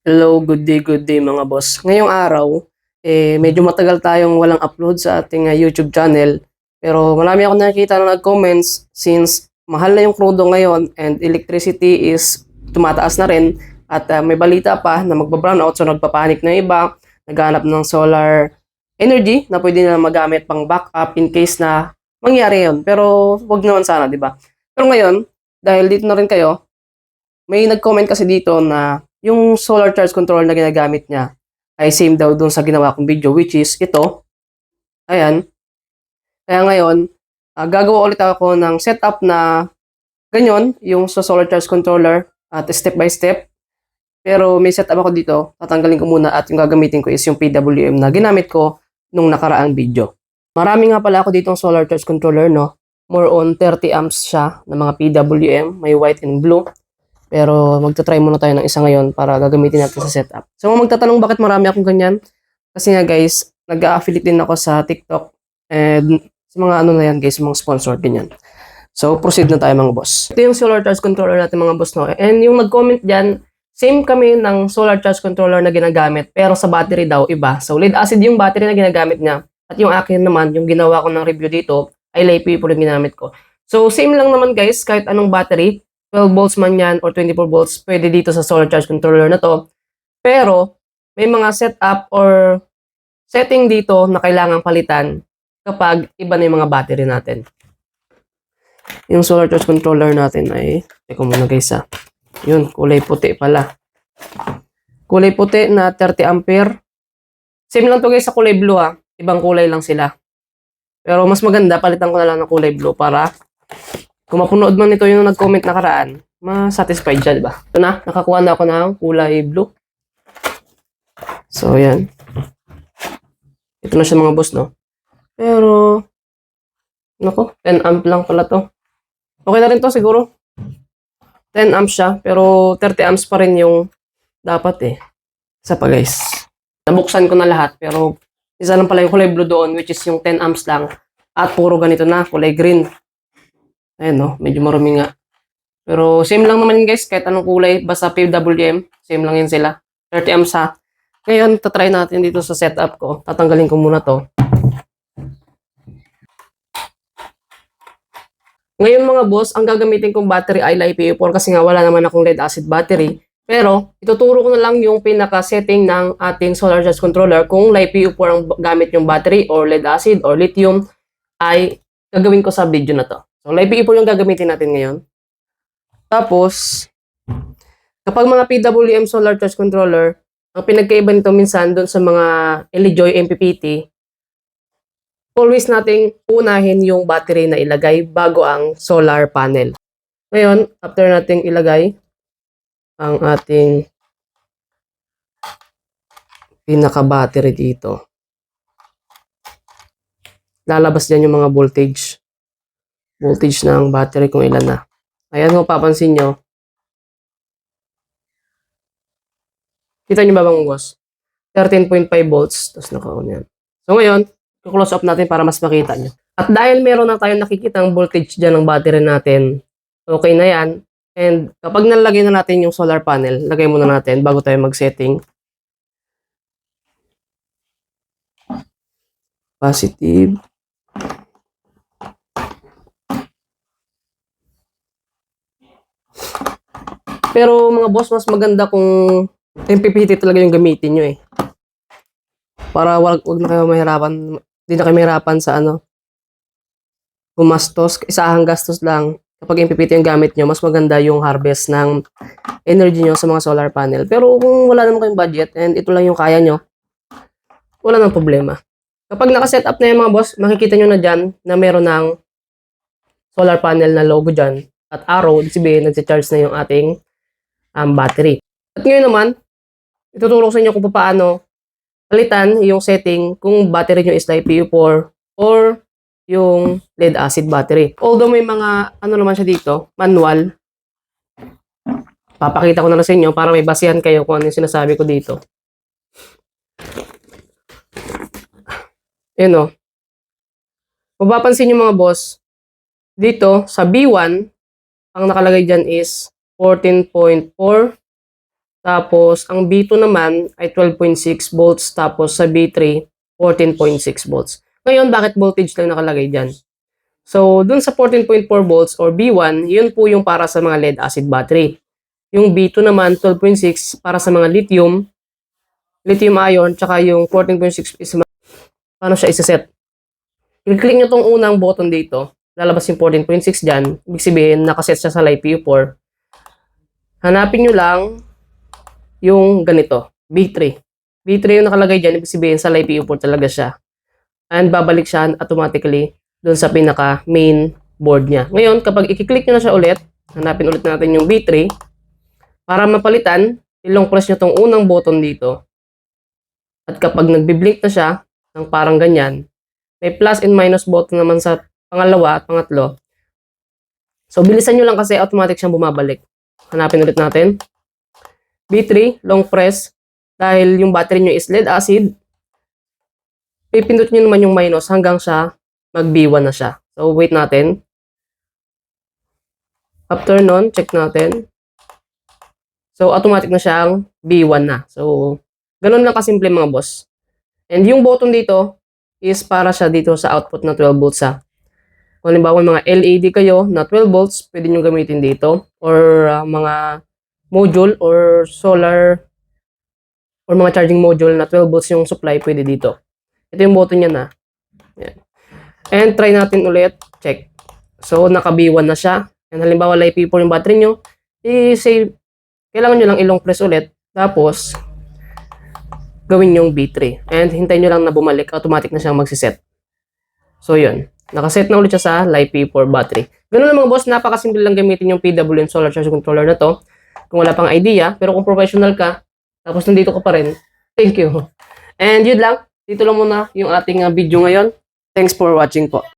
Hello, good day mga boss. Ngayong araw, medyo matagal tayong walang upload sa ating YouTube channel. Pero marami ako nakikita na nag-comments since mahal na yung krudo ngayon and electricity is tumataas na rin. At may balita pa na magba-brownout so nagpapanik na yung iba. Naghanap ng solar energy na pwede na magamit pang backup in case na mangyari yun. Pero wag naman sana, di ba? Pero ngayon, dahil dito na rin kayo, may nag-comment kasi dito na yung solar charge controller na ginagamit niya ay same daw dun sa ginawa kong video, which is ito. Ayan. Kaya ngayon, gagawa ulit ako ng setup na ganyan, yung sa solar charge controller at step by step. Pero may setup ako dito, tatanggalin ko muna at yung gagamitin ko is yung PWM na ginamit ko nung nakaraang video. Marami nga pala ako ditong solar charge controller, no? More on 30 amps siya ng mga PWM, may white and blue. Pero magta-try muna tayo ng isa ngayon para gagamitin natin sa setup. So magtatanong bakit marami akong ganyan? Kasi nga guys, nag-affiliate din ako sa TikTok and sa mga ano na yan guys, mga sponsor ganyan. So proceed na tayo mga boss. Ito yung solar charge controller natin mga boss, no? And yung nag-comment dyan, same kami ng solar charge controller na ginagamit pero sa battery daw iba. So lead acid yung battery na ginagamit niya at yung akin naman, yung ginawa ko ng review dito ay LiPo po yung ginamit ko. So same lang naman guys, kahit anong battery, 12 volts man yan or 24 volts, pwede dito sa solar charge controller na to. Pero, may mga setup or setting dito na kailangang palitan kapag iba na yung mga battery natin. Yung solar charge controller natin ay, teka muna guys yun, kulay puti pala. Kulay puti na 30 ampere. Same lang to guys sa kulay blue ibang kulay lang sila. Pero mas maganda, palitan ko na lang ng kulay blue para kung mapunood man ito yung nag-comment nakaraan, ma-satisfied siya, diba? Ito na, nakakuha na ako ng kulay blue. So, yan. Ito na siya mga boss, no? Pero, nako, 10 amp lang pala to. Okay na rin to siguro. 10 amps siya, pero 30 amps pa rin yung dapat Isa pa guys. Nabuksan ko na lahat, pero isa lang pala yung kulay blue doon, which is yung 10 amps lang. At puro ganito na, kulay green. Ayan no, medyo marumi nga. Pero same lang naman guys, kahit anong kulay, basta PWM, same lang yun sila. 30 amps Ngayon, tatry natin dito sa setup ko. Tatanggalin ko muna to. Ngayon mga boss, ang gagamitin kong battery ay LiPo4 kasi nga wala naman akong lead acid battery. Pero, ituturo ko na lang yung pinaka-setting ng ating solar charge controller. Kung LiPo4 ang gamit yung battery or lead acid or lithium, ay gagawin ko sa video na to. So, LiPo4 yung gagamitin natin ngayon. Tapos, kapag mga PWM solar charge controller, ang pinagkaiba nito minsan doon sa mga Elijoy MPPT, always nating unahin yung battery na ilagay bago ang solar panel. Ngayon, after nating ilagay ang ating pinaka-battery dito, lalabas dyan yung mga voltage ng battery kung ilan na. Ayan kung papansin nyo. Kita nyo ba bang boss? 13.5 volts. Tapos naka-on yan. So ngayon, close up natin para mas makita nyo. At dahil meron na tayong nakikita ang voltage dyan ng battery natin, okay na yan. And kapag nalagay na natin yung solar panel, lagay muna natin bago tayo mag-setting. Positive. Pero mga boss, mas maganda kung MPPT talaga yung gamitin nyo Para wag na kayo mahirapan, hindi na kayo mahirapan sa gumastos, isahang gastos lang. Kapag MPPT yung gamit nyo, mas maganda yung harvest ng energy nyo sa mga solar panel. Pero kung wala naman kayong budget and ito lang yung kaya nyo, wala nang problema. Kapag nakaset up na yung mga boss, makikita nyo na dyan na meron ng solar panel na logo dyan at arrow, sabihin, nagsi-charge na yung ating battery. At ngayon naman, ituturo sa inyo kung paano palitan yung setting kung battery nyo is LiPo4 or yung lead acid battery. Although may mga naman siya dito, manual. Papakita ko na lang sa inyo para may basihan kayo kung ano yung sinasabi ko dito. Yun mapapansin nyo mga boss, dito sa B1, ang nakalagay dyan is 14.4. Tapos, ang B2 naman ay 12.6 volts. Tapos, sa B3, 14.6 volts. Ngayon, bakit voltage lang nakalagay dyan? So, dun sa 14.4 volts or B1, yun po yung para sa mga lead acid battery. Yung B2 naman, 12.6 para sa mga lithium ion, tsaka yung 14.6 is paano siya isa-set. I-click nyo tong unang button dito, lalabas yung 14.6 dyan, ibig sabihin, nakaset siya sa LiPo4. Hanapin nyo lang yung ganito, B3. B3 yung nakalagay dyan, ibig sabihin sa LiPo4 talaga siya. And babalik siya automatically dun sa pinaka main board niya. Ngayon, kapag i-click nyo na siya ulit, hanapin ulit natin yung B3. Para mapalitan, ilong press nyo tong unang button dito. At kapag nagbi-blink na siya, ng parang ganyan, may plus and minus button naman sa pangalawa at pangatlo. So, bilisan nyo lang kasi automatic siyang bumabalik. Hanapin ulit natin. B3, long press. Dahil yung battery nyo is lead acid, pipindot nyo naman yung minus hanggang sa mag-B1 na siya. So, wait natin. After nun, check natin. So, automatic na siyang B1 na. So, ganun lang kasimple mga boss. And yung button dito is para siya dito sa output na 12 volts ha. Kung halimbawa mga LED kayo na 12 volts, pwede nyo gamitin dito. Or mga module or solar or mga charging module na 12 volts yung supply, pwede dito. Ito yung button niya na. Yan. And try natin ulit. Check. So, naka-B1 na siya. And halimbawa, LiPo4 yung battery nyo, i-save. Kailangan nyo lang ilong press ulit. Tapos, gawin yung B3. And hintayin nyo lang na bumalik. Automatic na siyang magsiset. So, yun. Nakaset na ulit siya sa LiPo4 battery. Ganun lang mga boss. Napakasimple lang gamitin yung PWM Solar Charge Controller na to. Kung wala pang idea. Pero kung professional ka, tapos nandito ka pa rin, thank you. And yun lang. Dito lang muna yung ating video ngayon. Thanks for watching po.